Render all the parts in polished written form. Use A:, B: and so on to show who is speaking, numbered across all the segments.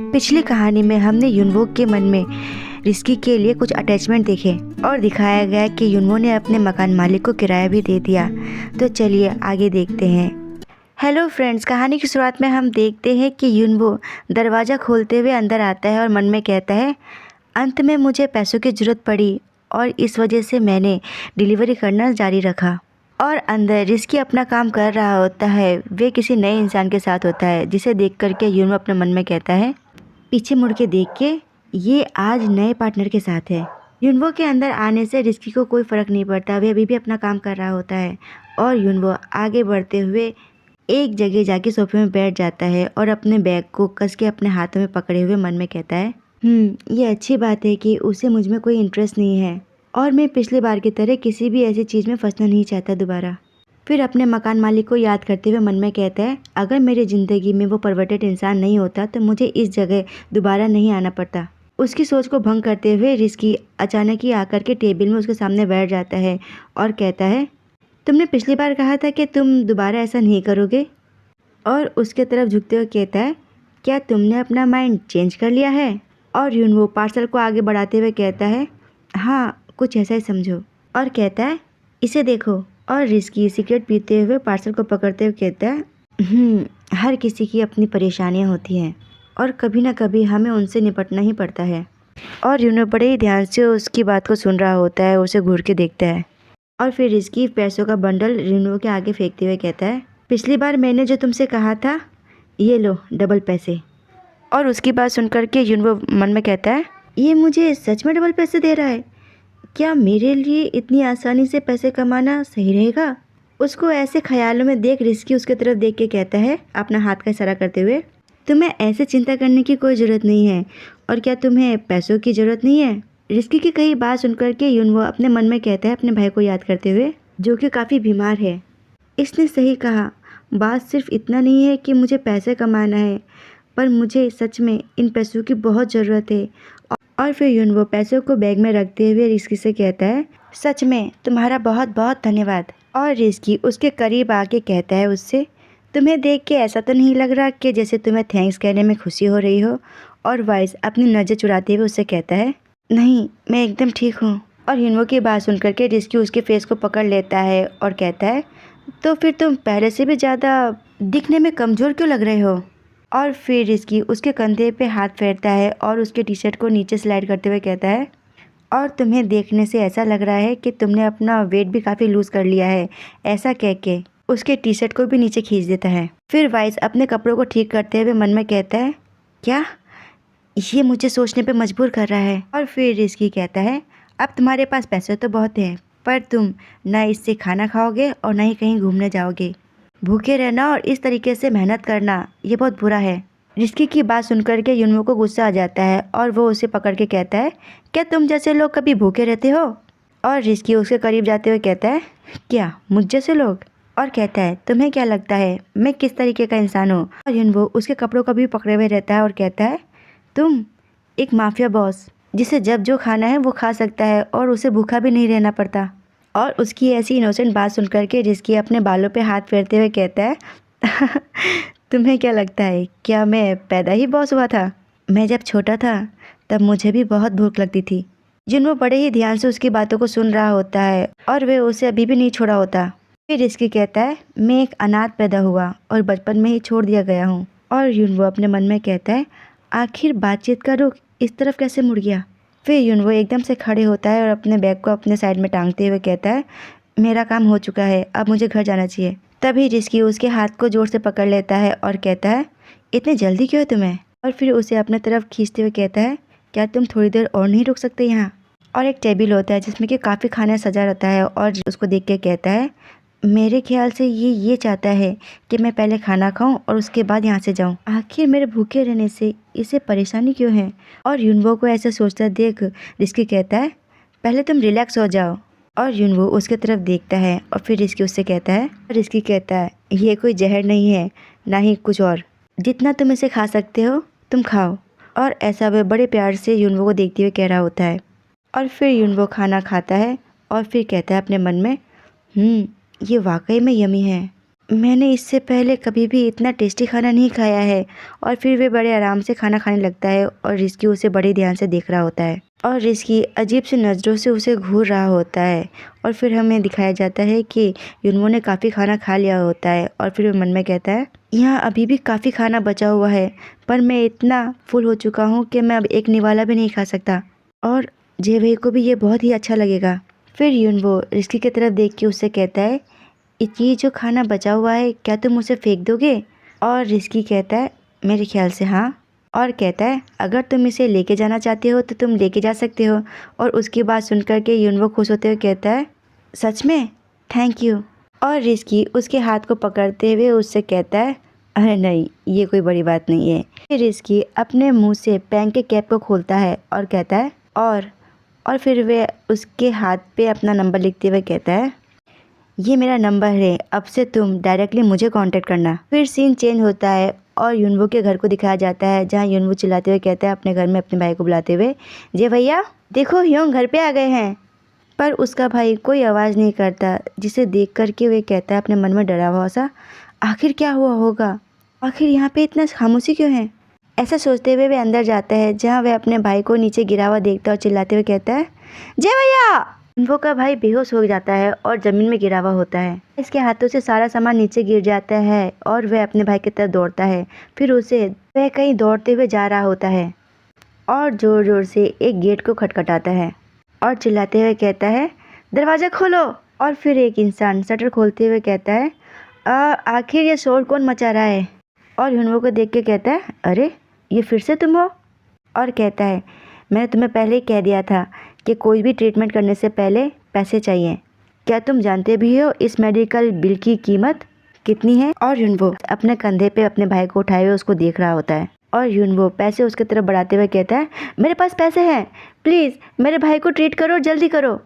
A: पिछली कहानी में हमने युनवो के मन में रिस्की के लिए कुछ अटैचमेंट देखे और दिखाया गया कि युनवो ने अपने मकान मालिक को किराया भी दे दिया। तो चलिए आगे देखते हैं। हेलो फ्रेंड्स, कहानी की शुरुआत में हम देखते हैं कि युनवो दरवाज़ा खोलते हुए अंदर आता है और मन में कहता है, अंत में मुझे पैसों की ज़रूरत पड़ी और इस वजह से मैंने डिलीवरी करना जारी रखा। और अंदर रिस्की अपना काम कर रहा होता है, वे किसी नए इंसान के साथ होता है, जिसे देख करके युनवो अपने मन में कहता है, पीछे मुड़ के देख के ये आज नए पार्टनर के साथ है। युनवो के अंदर आने से रिस्की को कोई फ़र्क नहीं पड़ता, वे अभी भी अपना काम कर रहा होता है। और युनवो आगे बढ़ते हुए एक जगह जाके सोफे में बैठ जाता है और अपने बैग को कस के अपने हाथों में पकड़े हुए मन में कहता है, ये अच्छी बात है कि उसे मुझ में कोई इंटरेस्ट नहीं है और मैं पिछली बार की तरह किसी भी ऐसी चीज़ में फंसना नहीं चाहता दोबारा। फिर अपने मकान मालिक को याद करते हुए मन में कहता है, अगर मेरी ज़िंदगी में वो परवर्टेड इंसान नहीं होता तो मुझे इस जगह दोबारा नहीं आना पड़ता। उसकी सोच को भंग करते हुए रिस्की अचानक ही आकर के टेबल में उसके सामने बैठ जाता है और कहता है, तुमने पिछली बार कहा था कि तुम दोबारा ऐसा नहीं करोगे। और उसके तरफ झुकते हुए कहता है, क्या तुमने अपना माइंड चेंज कर लिया है। और युनवो पार्सल को आगे बढ़ाते हुए कहता है, हाँ कुछ ऐसा ही समझो। और कहता है, इसे देखो। और रिस्की सिगरेट पीते हुए पार्सल को पकड़ते हुए कहता है, हर किसी की अपनी परेशानियां होती हैं और कभी ना कभी हमें उनसे निपटना ही पड़ता है। और युनवो बड़े ही ध्यान से उसकी बात को सुन रहा होता है, उसे घूर के देखता है। और फिर रिस्की पैसों का बंडल युनवो के आगे फेंकते हुए कहता है, पिछली बार मैंने जो तुमसे कहा था, ये लो डबल पैसे। और उसकी बात सुनकर के युनवो मन में कहता है, ये मुझे सच में डबल पैसे दे रहा है, क्या मेरे लिए इतनी आसानी से पैसे कमाना सही रहेगा। उसको ऐसे ख्यालों में देख रिस्की उसके तरफ देख के कहता है, अपना हाथ का इशारा करते हुए, तुम्हें ऐसे चिंता करने की कोई ज़रूरत नहीं है और क्या तुम्हें पैसों की ज़रूरत नहीं है। रिस्की की कई बात सुनकर के युनवो अपने मन में कहता है, अपने भाई को याद करते हुए, जो कि काफ़ी बीमार है। इसने सही कहा, बात सिर्फ इतना नहीं है कि मुझे पैसे कमाना है, पर मुझे सच में इन पैसों की बहुत ज़रूरत है। और फिर युनवो पैसों को बैग में रखते हुए रिस्की से कहता है, सच में तुम्हारा बहुत बहुत धन्यवाद। और रिस्की उसके करीब आके कहता है उससे, तुम्हें देख के ऐसा तो नहीं लग रहा कि जैसे तुम्हें थैंक्स कहने में खुशी हो रही हो। और वाइस अपनी नज़र चुराते हुए उससे कहता है, नहीं मैं एकदम ठीक हूँ। और युनवो की बात सुनकर के रिस्की उसके फेस को पकड़ लेता है और कहता है, तो फिर तुम पहले से भी ज़्यादा दिखने में कमज़ोर क्यों लग रहे हो। और फिर रिस्की उसके कंधे पे हाथ फेरता है और उसके टी शर्ट को नीचे स्लाइड करते हुए कहता है, और तुम्हें देखने से ऐसा लग रहा है कि तुमने अपना वेट भी काफ़ी लूज़ कर लिया है। ऐसा कह के उसके टी शर्ट को भी नीचे खींच देता है। फिर वाइस अपने कपड़ों को ठीक करते हुए मन में कहता है, क्या ये मुझे सोचने पे मजबूर कर रहा है। और फिर रिस्की कहता है, अब तुम्हारे पास पैसे तो बहुत हैं, पर तुम ना इससे खाना खाओगे और ना ही कहीं घूमने जाओगे। भूखे रहना और इस तरीके से मेहनत करना ये बहुत बुरा है। रिस्की की बात सुनकर के युनवो को गुस्सा आ जाता है और वो उसे पकड़ के कहता है, क्या तुम जैसे लोग कभी भूखे रहते हो। और रिस्की उसके करीब जाते हुए कहता है, क्या मुझ जैसे लोग। और कहता है, तुम्हें क्या लगता है मैं किस तरीके का इंसान हूँ। और युनवो उसके कपड़ों को भी पकड़े हुए रहता है और कहता है, तुम एक माफिया बॉस, जिसे जब जो खाना है वो खा सकता है और उसे भूखा भी नहीं रहना पड़ता। और उसकी ऐसी इनोसेंट बात सुनकर के रिस्की अपने बालों पे हाथ फेरते हुए कहता है, तुम्हें क्या लगता है क्या मैं पैदा ही बॉस हुआ था। मैं जब छोटा था तब मुझे भी बहुत भूख लगती थी। युनवो बड़े ही ध्यान से उसकी बातों को सुन रहा होता है और वे उसे अभी भी नहीं छोड़ा होता। फिर रिस्की कहता है, मैं एक अनाथ पैदा हुआ और बचपन में ही छोड़ दिया गया हूँ। और युनवो अपने मन में कहता है, आखिर बातचीत का रुख इस तरफ कैसे मुड़ गया। फिर युनवो एकदम से खड़े होता है और अपने बैग को अपने साइड में टांगते हुए कहता है, मेरा काम हो चुका है, अब मुझे घर जाना चाहिए। तभी रिस्की उसके हाथ को जोर से पकड़ लेता है और कहता है, इतनी जल्दी क्यों है तुम्हें। और फिर उसे अपने तरफ खींचते हुए कहता है, क्या तुम थोड़ी देर और नहीं रुक सकते यहाँ। और एक टेबल होता है जिसमें कि काफ़ी खाना सजा रहता है और उसको देख के कहता है, मेरे ख्याल से ये चाहता है कि मैं पहले खाना खाऊं और उसके बाद यहाँ से जाऊं। आखिर मेरे भूखे रहने से इसे परेशानी क्यों है। और युनवो को ऐसे सोचता देख रिस्की कहता है, पहले तुम रिलैक्स हो जाओ। और युनवो उसके तरफ देखता है और फिर रिस्की उससे कहता है, रिस्की कहता है, ये कोई जहर नहीं है ना ही कुछ और, जितना तुम इसे खा सकते हो तुम खाओ। और ऐसा वह बड़े प्यार से युनवो को देखते हुए कह रहा होता है। और फिर युनवो खाना खाता है और फिर कहता है अपने मन में, ये वाकई में यमी है। मैंने इससे पहले कभी भी इतना टेस्टी खाना नहीं खाया है। और फिर वे बड़े आराम से खाना खाने लगता है और रिस्की उसे बड़े ध्यान से देख रहा होता है और रिस्की अजीब सी नज़रों से उसे घूर रहा होता है। और फिर हमें दिखाया जाता है कि युनवो ने काफ़ी खाना खा लिया होता है और फिर वो मन में कहता है, यहाँ अभी भी काफ़ी खाना बचा हुआ है, पर मैं इतना फुल हो चुका हूँ कि मैं अब एक निवाला भी नहीं खा सकता और जे भाई को भी ये बहुत ही अच्छा लगेगा। फिर युनवो रिस्की की तरफ देख के उससे कहता है, ये जो खाना बचा हुआ है क्या तुम उसे फेंक दोगे? और रिस्की कहता है, मेरे ख्याल से हाँ। और कहता है, अगर तुम इसे लेके जाना चाहते हो तो तुम लेके जा सकते हो। और उसकी बात सुन कर के युनवो खुश होते हुए कहता है, सच में? Thank you. और रिस्की उसके हाथ को पकड़ते हुए उससे कहता है, अरे नहीं, ये कोई बड़ी बात नहीं है। फिर रिस्की अपने मुंह से पेन के कैप को खोलता है और कहता है, और फिर वे उसके हाथ पे अपना नंबर लिखते हुए कहता है, ये मेरा नंबर है, अब से तुम डायरेक्टली मुझे कांटेक्ट करना। फिर सीन चेंज होता है और युनवो के घर को दिखाया जाता है, जहाँ युनवो चिल्लाते हुए कहता है अपने घर में अपने भाई को बुलाते हुए, जे भैया देखो ह्योंग घर पे आ गए हैं। पर उसका भाई कोई आवाज़ नहीं करता, जिसे देख करके वे कहता है अपने मन में डरा हुआ सा, आखिर क्या हुआ होगा, आखिर यहाँ पे इतना खामोशी क्यों है? ऐसा सोचते हुए वे अंदर जाता है, जहाँ वह अपने भाई को नीचे गिरा हुआ देखता है और चिल्लाते हुए कहता है, जय भैया। युनवो का भाई बेहोश हो जाता है और ज़मीन में गिरा हुआ होता है। इसके हाथों से सारा सामान नीचे गिर जाता है और वह अपने भाई की तरफ दौड़ता है। फिर वह कहीं दौड़ते हुए जा रहा होता है और ज़ोर ज़ोर से एक गेट को खटखटाता है और चिल्लाते हुए कहता है, दरवाज़ा खोलो। और फिर एक इंसान शटर खोलते हुए कहता है, आखिर ये शोर कौन मचा रहा है? और युनवो को देख के कहता है, अरे ये फिर से तुम हो? और कहता है, मैंने तुम्हें पहले ही कह दिया था कि कोई भी ट्रीटमेंट करने से पहले पैसे चाहिए। क्या तुम जानते भी हो इस मेडिकल बिल की कीमत कितनी है? और युनवो अपने कंधे पे अपने भाई को उठाए हुए उसको देख रहा होता है और युनवो पैसे उसकी तरफ बढ़ाते हुए कहता है, मेरे पास पैसे हैं, प्लीज़ मेरे भाई को ट्रीट करो, जल्दी करो।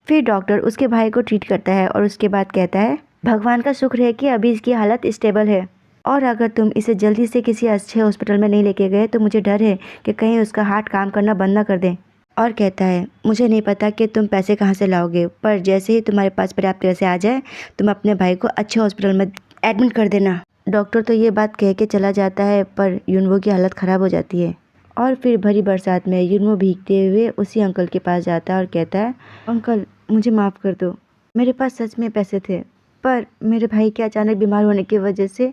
A: फिर डॉक्टर उसके भाई को ट्रीट करता है और उसके बाद कहता है, भगवान का शुक्र है कि अभी इसकी हालत स्टेबल है, और अगर तुम इसे जल्दी से किसी अच्छे हॉस्पिटल में नहीं लेके गए तो मुझे डर है कि कहीं उसका हार्ट काम करना बंद ना कर दे। और कहता है, मुझे नहीं पता कि तुम पैसे कहाँ से लाओगे, पर जैसे ही तुम्हारे पास पर्याप्त पैसे आ जाए तुम अपने भाई को अच्छे हॉस्पिटल में एडमिट कर देना। डॉक्टर तो ये बात कह के चला जाता है, पर युनवो की हालत ख़राब हो जाती है। और फिर भरी बरसात में युनवो भीगते हुए उसी अंकल के पास जाता है और कहता है, अंकल मुझे माफ़ कर दो, मेरे पास सच में पैसे थे, पर मेरे भाई के अचानक बीमार होने की वजह से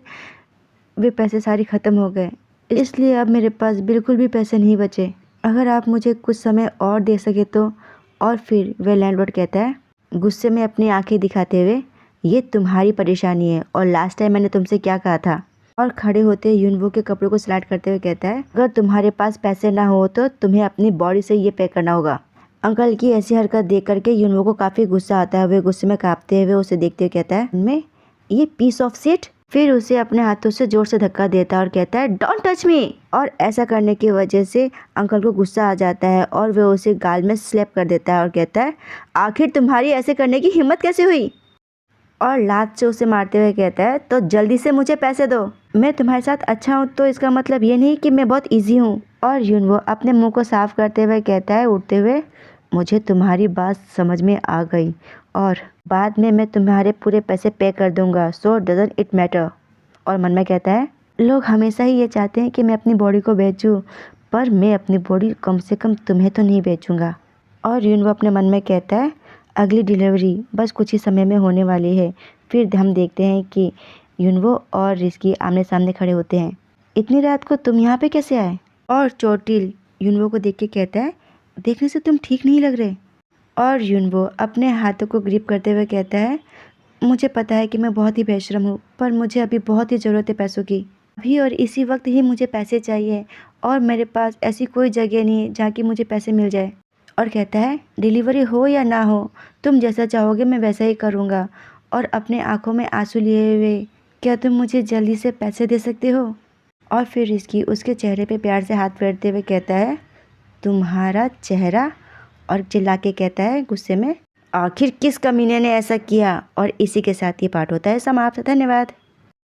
A: वे पैसे सारे ख़त्म हो गए, इसलिए अब मेरे पास बिल्कुल भी पैसे नहीं बचे। अगर आप मुझे कुछ समय और दे सके तो। और फिर वह लैंडलॉर्ड कहता है, गुस्से में अपनी आंखें दिखाते हुए, ये तुम्हारी परेशानी है और लास्ट टाइम मैंने तुमसे क्या कहा था। और खड़े होते युनवो के कपड़ों को स्लाइड करते हुए कहता है, अगर तुम्हारे पास पैसे ना हो तो तुम्हें अपनी बॉडी से ये पे करना होगा। अंकल की ऐसी हरकत देख करके युनवो को काफ़ी गुस्सा आता है। वे गुस्से में काँपते हुए उसे देखते हुए कहता है, मैं ये पीस ऑफ शिट। फिर उसे अपने हाथों से जोर से धक्का देता है और कहता है, डोंट टच मी। और ऐसा करने की वजह से अंकल को गुस्सा आ जाता है और वह उसे गाल में स्लैप कर देता है और कहता है, आखिर तुम्हारी ऐसे करने की हिम्मत कैसे हुई? और लात से उसे मारते हुए कहता है, तो जल्दी से मुझे पैसे दो। मैं तुम्हारे साथ अच्छा हूँ तो इसका मतलब ये नहीं कि मैं बहुत ईजी हूँ। और युनवो अपने मुंह को साफ करते हुए कहता है उठते हुए, मुझे तुम्हारी बात समझ में आ गई और बाद में मैं तुम्हारे पूरे पैसे पे कर दूंगा, सो डजंट इट मैटर। और मन में कहता है, लोग हमेशा ही ये चाहते हैं कि मैं अपनी बॉडी को बेचूं, पर मैं अपनी बॉडी कम से कम तुम्हें तो नहीं बेचूंगा। और युनवो अपने मन में कहता है, अगली डिलीवरी बस कुछ ही समय में होने वाली है। फिर हम देखते हैं कि युनवो और रिस्की आमने सामने खड़े होते हैं। इतनी रात को तुम यहाँ पे कैसे आए? और चोटिल युनवो को देख के कहता है, देखने से तुम ठीक नहीं लग रहे। और युनवो अपने हाथों को ग्रिप करते हुए कहता है, मुझे पता है कि मैं बहुत ही बेशरम हूँ, पर मुझे अभी बहुत ही ज़रूरत है पैसों की। अभी और इसी वक्त ही मुझे पैसे चाहिए और मेरे पास ऐसी कोई जगह नहीं है जहाँ की मुझे पैसे मिल जाए। और कहता है, डिलीवरी हो या ना हो, तुम जैसा चाहोगे मैं वैसा ही करूँगा। और अपने आँखों में आंसू लिए हुए, क्या तुम मुझे जल्दी से पैसे दे सकते हो? और फिर रिस्की उसके चेहरे पे प्यार से हाथ फेरते हुए कहता है, तुम्हारा चेहरा? और चिल्ला के कहता है गुस्से में, आखिर किस कमीने ने ऐसा किया? और इसी के साथ ये पाठ होता है समाप्त। धन्यवाद।